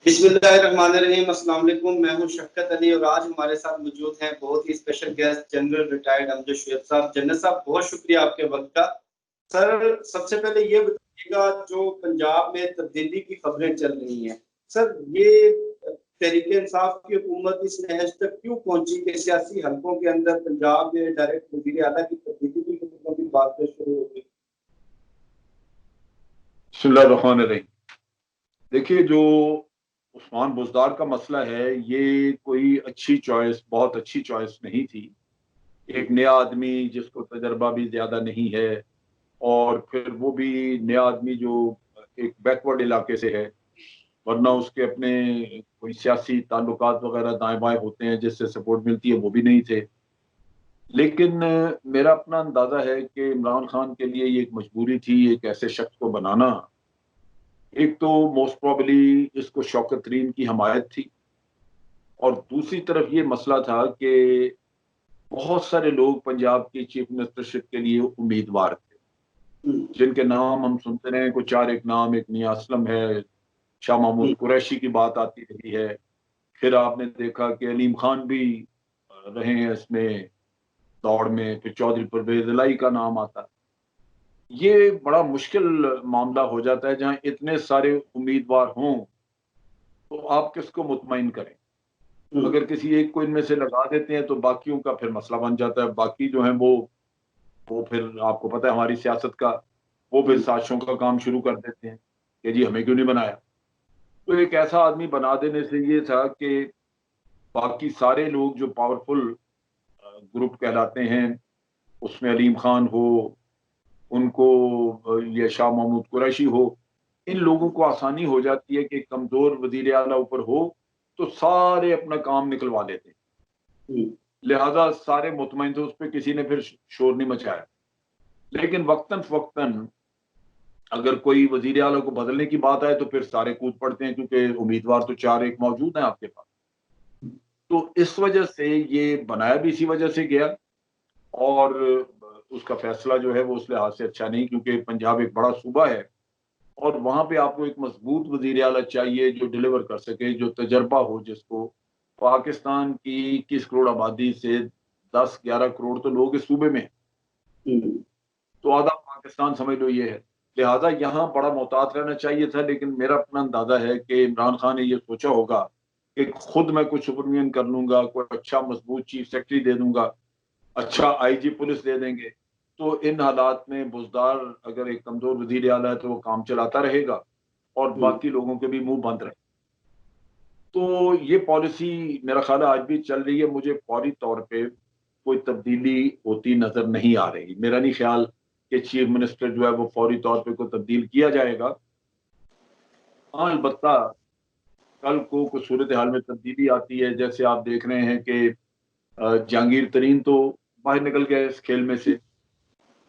बिस्मिल्लाहिर्रहमानिर्रहीम। अस्सलाम वालेकुम। मैं हूं शफ़क़त अली और आज हमारे साथ मौजूद हैं बहुत ही special guest general retired Amjad Shoaib साहब। जनरल साहब, बहुत शुक्रिया आपके वक्त का। सर, सबसे पहले ये बताइएगा, जो पंजाब में तब्दीली की खबरें चल रही हैं, सर ये तहरीक इंसाफ की हुकूमत इस नहज तक क्यों पहुंची कि सियासी हलकों के अंदर पंजाब में डायरेक्ट वज़ीर आला की तब्दीली की बातें शुरू हो गई? बिस्मिल्लाहिर्रहमानिर्रहीम। देखिए, जो उस्मान बुज़दार का मसला है, ये कोई अच्छी चॉइस, बहुत अच्छी चॉइस नहीं थी। एक नया आदमी जिसको तजर्बा भी ज़्यादा नहीं है, और फिर वो भी नया आदमी जो एक बैकवर्ड इलाके से है, वरना उसके अपने कोई सियासी ताल्लुकात वगैरह दाएँ-बाएँ होते हैं जिससे सपोर्ट मिलती है, वो भी नहीं थे। लेकिन मेरा अपना अंदाज़ा है कि इमरान खान के लिए ये एक मजबूरी थी, एक ऐसे शख्स को बनाना। एक तो मोस्ट प्रोबेबली इसको शौकत तरीन की हमायत थी, और दूसरी तरफ ये मसला था कि बहुत सारे लोग पंजाब की चीफ मिनिस्टरशिप के लिए उम्मीदवार थे, जिनके नाम हम सुनते रहे। कुछ 4 एक नाम, एक मियां असलम है, शाह महमूद कुरैशी की बात आती रही है। फिर आपने देखा कि अलीम खान भी रहे हैं इसमें दौड़ में, फिर चौधरी परवेज इलाही का नाम आता। ये बड़ा मुश्किल मामला हो जाता है जहां इतने सारे उम्मीदवार हों, तो आप किसको मुतमईन करें। अगर किसी एक को इनमें से लगा देते हैं तो बाकियों का फिर मसला बन जाता है। बाकी जो है वो फिर आपको पता है हमारी सियासत का, वो फिर साजिशों का काम शुरू कर देते हैं कि जी हमें क्यों नहीं बनाया। तो एक ऐसा आदमी बना देने से ये था कि बाकी सारे लोग जो पावरफुल ग्रुप कहलाते हैं, उसमें अलीम खान हो, उनको ये शाह महमूद कुरैशी हो, इन लोगों को आसानी हो जाती है कि कमजोर वजीर आला ऊपर हो तो सारे अपना काम निकलवा लेते हैं। लिहाजा सारे मुतमईन थे, उस पर किसी ने फिर शोर नहीं मचाया। लेकिन वक्तन फवक्तन अगर कोई वजीर आला को बदलने की बात आए तो फिर सारे कूद पड़ते हैं, क्योंकि उम्मीदवार तो 4 एक मौजूद हैं आपके पास। तो इस वजह से ये बनाया भी इसी वजह से गया, और उसका फैसला जो है वो उस लिहाज से अच्छा नहीं, क्योंकि पंजाब एक बड़ा सूबा है और वहां पे आपको एक मजबूत वजीर आला चाहिए जो डिलीवर कर सके, जो तजर्बा हो, जिसको। पाकिस्तान की 21 करोड़ आबादी से 10-11 करोड़ तो लोग इस सूबे में हैं। तो आधा पाकिस्तान समझ लो ये है। लिहाजा यहाँ बड़ा मोहतात रहना चाहिए था। लेकिन मेरा अपना अंदाजा है कि इमरान खान ने ये सोचा होगा कि खुद मैं कुछ सुपरविजन कर लूंगा, कोई अच्छा मजबूत चीफ सेक्रेटरी दे दूंगा, अच्छा आईजी पुलिस दे देंगे, तो इन हालात में बुजदार अगर एक कमजोर वजीर आला है तो वो काम चलाता रहेगा और बाकी लोगों के भी मुंह बंद रहे। तो ये पॉलिसी मेरा ख्याल है आज भी चल रही है। मुझे फौरी तौर पे कोई तब्दीली होती नजर नहीं आ रही। मेरा नहीं ख्याल कि चीफ मिनिस्टर जो है वो फौरी तौर पे कोई तब्दील किया जाएगा। हाँ, अलबत्ता कल को कुछ सूरत हाल में तब्दीली आती है, जैसे आप देख रहे हैं कि जहांगीर तरीन तो बाहर निकल गए इस खेल में से।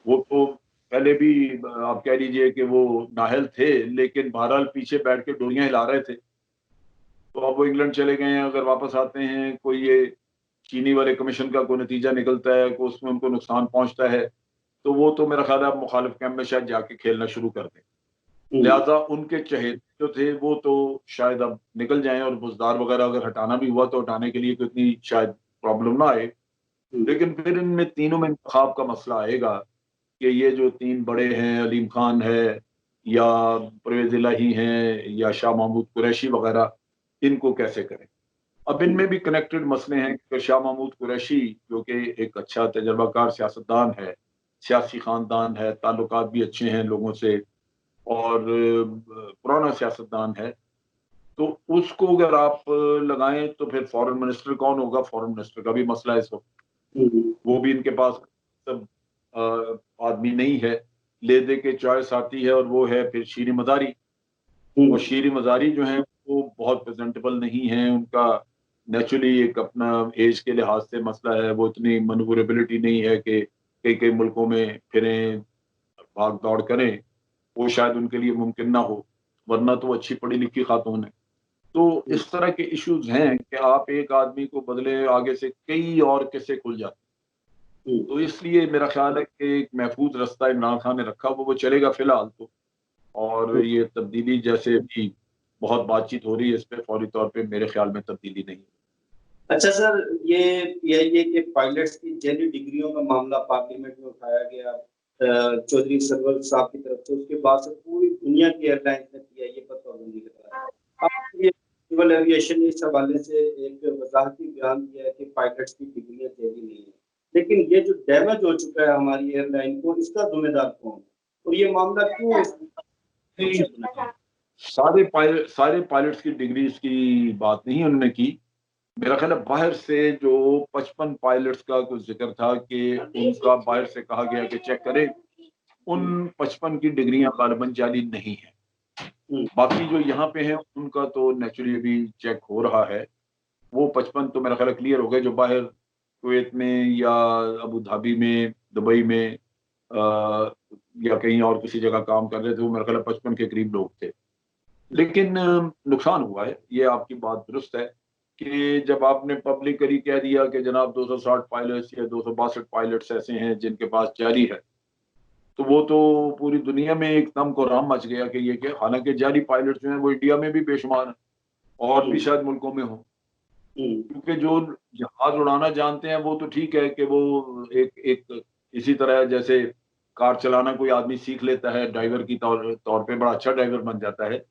वो तो पहले भी आप कह लीजिए कि वो नाहल थे, लेकिन बहरहाल पीछे बैठ के डोरियां हिला रहे थे। तो अब वो इंग्लैंड चले गए हैं। अगर वापस आते हैं, कोई ये चीनी वाले कमीशन का कोई नतीजा निकलता है, कोई उसमें उनको नुकसान पहुंचता है, तो वो तो मेरा ख्याल है अब मुखालिफ कैंप में शायद जाके खेलना शुरू कर दें। लिहाजा उनके चहेते जो थे वो तो शायद अब निकल जाएं, और बुजदार वगैरह अगर हटाना भी हुआ तो हटाने के लिए कोई इतनी शायद प्रॉब्लम ना आए। लेकिन फिर इनमें तीनों में इंतखाब का मसला आएगा कि ये जो 3 बड़े हैं, अलीम खान है या परवेज इलाही हैं या शाह महमूद कुरैशी वगैरह, इनको कैसे करें। अब इनमें भी कनेक्टेड मसले हैं कि शाह महमूद कुरैशी जो कि एक अच्छा तजर्बाकार सियासतदान है, सियासी खानदान है, ताल्लुकात भी अच्छे हैं लोगों से, और पुराना सियासतदान है। तो उसको अगर आप लगाएं तो फिर फॉरेन मिनिस्टर कौन होगा, फॉरेन मिनिस्टर का भी मसला है इस वक्त। वो भी इनके पास सब आदमी नहीं है। ले दे के चॉइस आती है, और वो है फिर शीरी मदारी। और शीरी मजारी जो है वो बहुत प्रेजेंटेबल नहीं है। उनका नेचुरली एक अपना एज के लिहाज से मसला है, वो इतनी मनूवरेबिलिटी नहीं है कि कई कई मुल्कों में फिरें, भाग दौड़ करें। वो शायद उनके लिए मुमकिन ना हो, वरना तो वो अच्छी पढ़ी लिखी खातून है। तो इस तरह के इश्यूज हैं कि आप एक आदमी को बदले, आगे से कई और किस्से खुल जाते हैं। तो इसलिए मेरा ख्याल है कि एक महफूज रास्ता इमरान खान ने रखा, वो चलेगा फिलहाल तो। और ये तब्दीली जैसे भी बहुत बातचीत हो रही है इस पे, फौरी तौर पे मेरे ख्याल में तब्दीली नहीं। अच्छा सर, ये पीआईए के पायलट्स की जेली डिग्रियों का मामला पार्लियामेंट में उठाया गया चौधरी सरवर साहब की तरफ से, उसके बाद से पूरी दुनिया की एयरलाइंस ने पीआईए पर पाबंदी लगाई। अब ये सिविल एविएशन ने इस हवाले से एक वजाहती बयान दिया है कि पायलट्स की डिग्रियां जेली नहीं है, लेकिन ये जो डैमेज हो चुका है हमारी एयरलाइन को, इसका जिम्मेदार कौन, और ये मामला क्यों सारे पायलट्स की डिग्रीज की बात नहीं उन्होंने की। मेरा ख्याल है बाहर से जो 55 पायलट्स का कुछ जिक्र था कि उनका बाहर से कहा गया कि चेक करें, उन 55 की डिग्रियां गालिबन जाली नहीं है। बाकी जो यहाँ पे हैं उनका तो नेचुरली अभी चेक हो रहा है। वो 55 तो मेरा ख्याल क्लियर हो गए, जो बाहर कुवैत में या अबू धाबी में, दुबई में या कहीं और किसी जगह काम कर रहे थे, वो मेरा ख्याल 55 के करीब लोग थे। लेकिन नुकसान हुआ है, ये आपकी बात दुरुस्त है कि जब आपने पब्लिकली कह दिया कि जनाब 260 पायलट्स या 262 पायलट्स ऐसे हैं जिनके पास जारी है, तो वो तो पूरी दुनिया में एक दम को राम मच गया कि ये क्या। हालांकि जारी पायलट जो हैं वो इंडिया में भी बेशुमार हैं और भी शायद मुल्कों में हो, क्योंकि जो जहाज उड़ाना जानते हैं वो तो ठीक है कि वो एक इसी तरह जैसे कार चलाना कोई आदमी सीख लेता है, ड्राइवर की तौर पे बड़ा अच्छा ड्राइवर बन जाता है।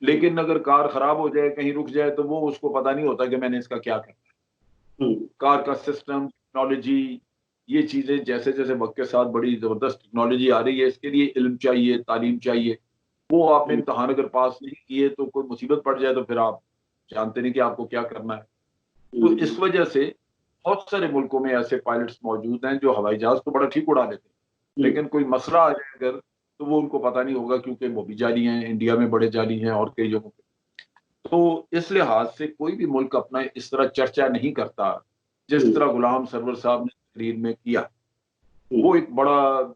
लेकिन अगर कार खराब हो जाए, कहीं रुक जाए, तो वो उसको पता नहीं होता कि मैंने इसका क्या करना है। कार का सिस्टम, टेक्नोलॉजी, ये चीजें जैसे जैसे वक्त के साथ बड़ी जबरदस्त टेक्नोलॉजी आ रही है, इसके लिए इल्म चाहिए, तालीम चाहिए। वो आपने इम्तहान अगर पास नहीं किए तो कोई मुसीबत पड़ जाए तो फिर आप जानते नहीं कि आपको क्या करना है। तो इस वजह से बहुत सारे मुल्कों में ऐसे पायलट्स मौजूद हैं जो हवाई जहाज तो बड़ा ठीक उड़ा लेते हैं, लेकिन कोई मसला आ जाए अगर, तो वो उनको पता नहीं होगा, क्योंकि वो भी जारी हैं, इंडिया में बड़े जारी हैं और कई जगहों पे। तो इस लिहाज से कोई भी मुल्क अपना इस तरह चर्चा नहीं करता जिस तरह गुलाम सरवर साहब ने तकरीर में किया। वो एक बड़ा,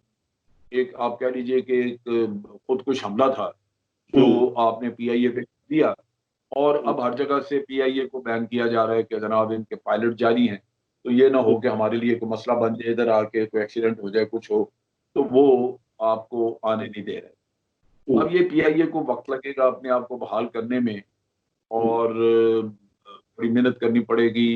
एक आप कह लीजिए कि एक खुदकुश हमला था जो आपने पीआईए पे दिया, और अब हर जगह से पीआईए को बैन किया जा रहा है कि जनाब इनके पायलट जारी हैं, तो ये ना हो कि हमारे लिए कोई मसला बन जाए, इधर आके कोई एक्सीडेंट हो जाए, कुछ हो, तो वो आपको आने नहीं दे रहे। अब ये पीआईए को वक्त लगेगा अपने आप को बहाल करने में, और बड़ी मेहनत करनी पड़ेगी,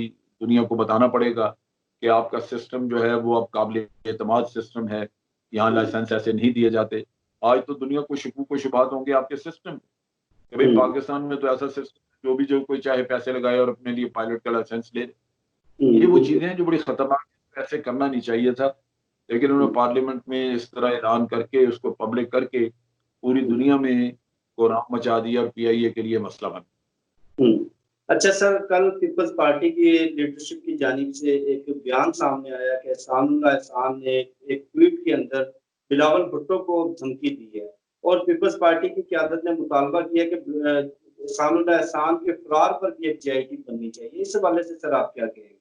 दुनिया को बताना पड़ेगा कि आपका सिस्टम जो है वो अब काबिल एतमाद सिस्टम है, यहाँ लाइसेंस ऐसे नहीं दिए जाते। आज तो दुनिया को शकूक व शुबहात होंगे आपके सिस्टम पे कि भाई पाकिस्तान में तो ऐसा सिस्टम, जो कोई चाहे पैसे लगाए और अपने लिए पायलट का लाइसेंस ले। ये वो चीजें हैं जो बड़ी खतरनाक है, ऐसे करना नहीं चाहिए था, लेकिन उन्होंने पार्लियामेंट में इस तरह ऐलान करके, उसको पब्लिक करके पूरी दुनिया में कोहराम मचा दिया और पीआईए के लिए मसला बन। अच्छा सर, कल पीपल्स पार्टी की लीडरशिप की जानिब से एक बयान सामने आया कि एहसानुल्लाह एहसान ने एक ट्वीट के अंदर बिलावल भुट्टो को धमकी दी है, और पीपल्स पार्टी की क़यादत ने मुतालबा किया कि एहसानुल्लाह एहसान के फरार पर भी एक जीआईटी बननी चाहिए। इस हवाले से सर आप क्या कहेंगे?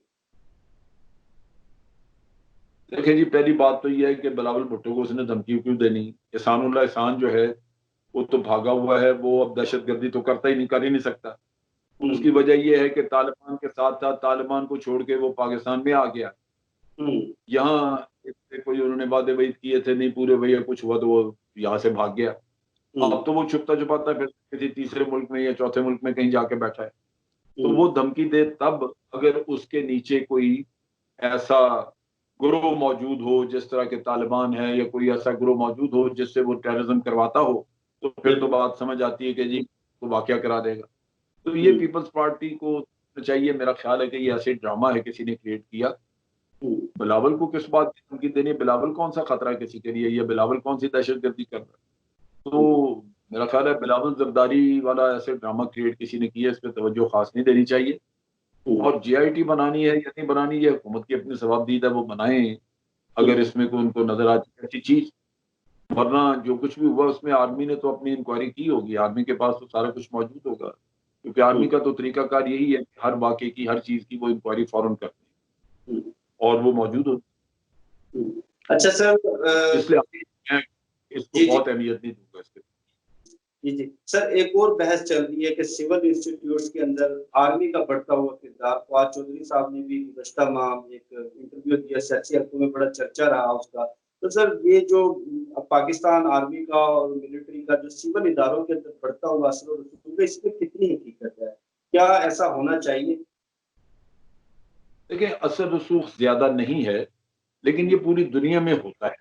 देखिए जी, पहली बात तो यह है कि बिलावल भुट्टो को उसने धमकी क्यों देनी। एहसानुल्लाह एहसान जो है वो तो भागा हुआ है, वो अब दहशतगर्दी तो कर ही नहीं सकता। उसकी वजह यह है कि तालिबान के साथ साथ तालिबान को छोड़ के वो पाकिस्तान में आ गया। यहाँ इससे कोई उन्होंने वादे वईद किए थे नहीं पूरे, भैया कुछ हुआ तो वो यहाँ से भाग गया। अब तो वो छुपता छुपाता फिर किसी तीसरे मुल्क में या चौथे मुल्क में कहीं जाके बैठा है। तो वो धमकी दे तब अगर उसके नीचे कोई ऐसा ग्रोह मौजूद हो, जिस तरह के तालिबान है, या कोई ऐसा ग्रोह मौजूद हो जिससे वो टेररिज्म करवाता हो, तो फिर तो बात समझ आती है कि जी तो वाकया करा देगा। तो ये पीपल्स पार्टी को चाहिए, मेरा ख्याल है कि ये ऐसे ड्रामा है किसी ने क्रिएट किया। बिलावल को किस बात की धमकी देनी है? बिलावल कौन सा खतरा है किसी के लिए, या बिलावल कौन सी दहशतगर्दी कर रहा है? तो मेरा ख्याल है बिलावल जरदारी वाला ऐसे ड्रामा क्रिएट किसी ने किया, इस पर तवज्जो खास नहीं देनी चाहिए। और जीआईटी बनानी है या नहीं बनानी, है हुकूमत की अपनी जवाबदीद है, वो बनाएं अगर इसमें कोई उनको नजर आती है अच्छी चीज। वरना जो कुछ भी हुआ उसमें आर्मी ने तो अपनी इंक्वायरी की होगी, आर्मी के पास तो सारा कुछ मौजूद होगा, क्योंकि आर्मी का तो तरीकाकार यही है कि हर वाक़े की, हर चीज की वो इंक्वायरी फौरन करते हैं और वो मौजूद होती। अच्छा सर, इसलिए मैं इसको बहुत अहमियत नहीं दूंगा इसके। जी सर, एक और बहस चल रही है कि सिविल इंस्टीट्यूट्स के अंदर आर्मी का बढ़ता हुआ किरदार। फवाद चौधरी साहब ने भी गुज़श्ता माह एक इंटरव्यू दिया, सियासी हलकों में बड़ा चर्चा रहा उसका। तो सर ये जो पाकिस्तान आर्मी का और मिलिट्री का जो सिविल इदारों के अंदर बढ़ता हुआ असर और रसूख है, इसमें कितनी हकीकत है? क्या ऐसा होना चाहिए? देखिए, असर रसूख ज्यादा नहीं है, लेकिन ये पूरी दुनिया में होता है।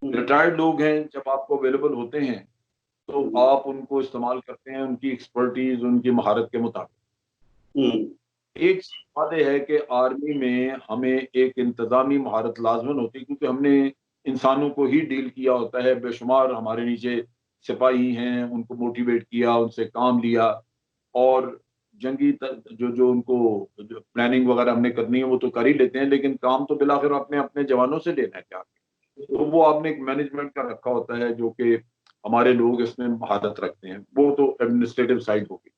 रिटायर्ड लोग हैं, जब आपको अवेलेबल होते हैं तो आप उनको इस्तेमाल करते हैं उनकी एक्सपर्टीज, उनकी महारत के मुताबिक। हम्म। एक बात ये है कि आर्मी में हमें एक इंतजामी महारत लाजमन होती है, क्योंकि हमने इंसानों को ही डील किया होता है। बेशुमार हमारे नीचे सिपाही हैं, उनको मोटिवेट किया, उनसे काम लिया, और जो जो उनको जो प्लानिंग वगैरह हमने करनी है वो तो कर ही लेते हैं, लेकिन काम तो बिलाखिर अपने अपने जवानों से लेना है क्या। तो वो आपने एक मैनेजमेंट का रखा होता है, जो कि हमारे लोग इसमें महारत रखते हैं। वो तो एडमिनिस्ट्रेटिव साइड होगी।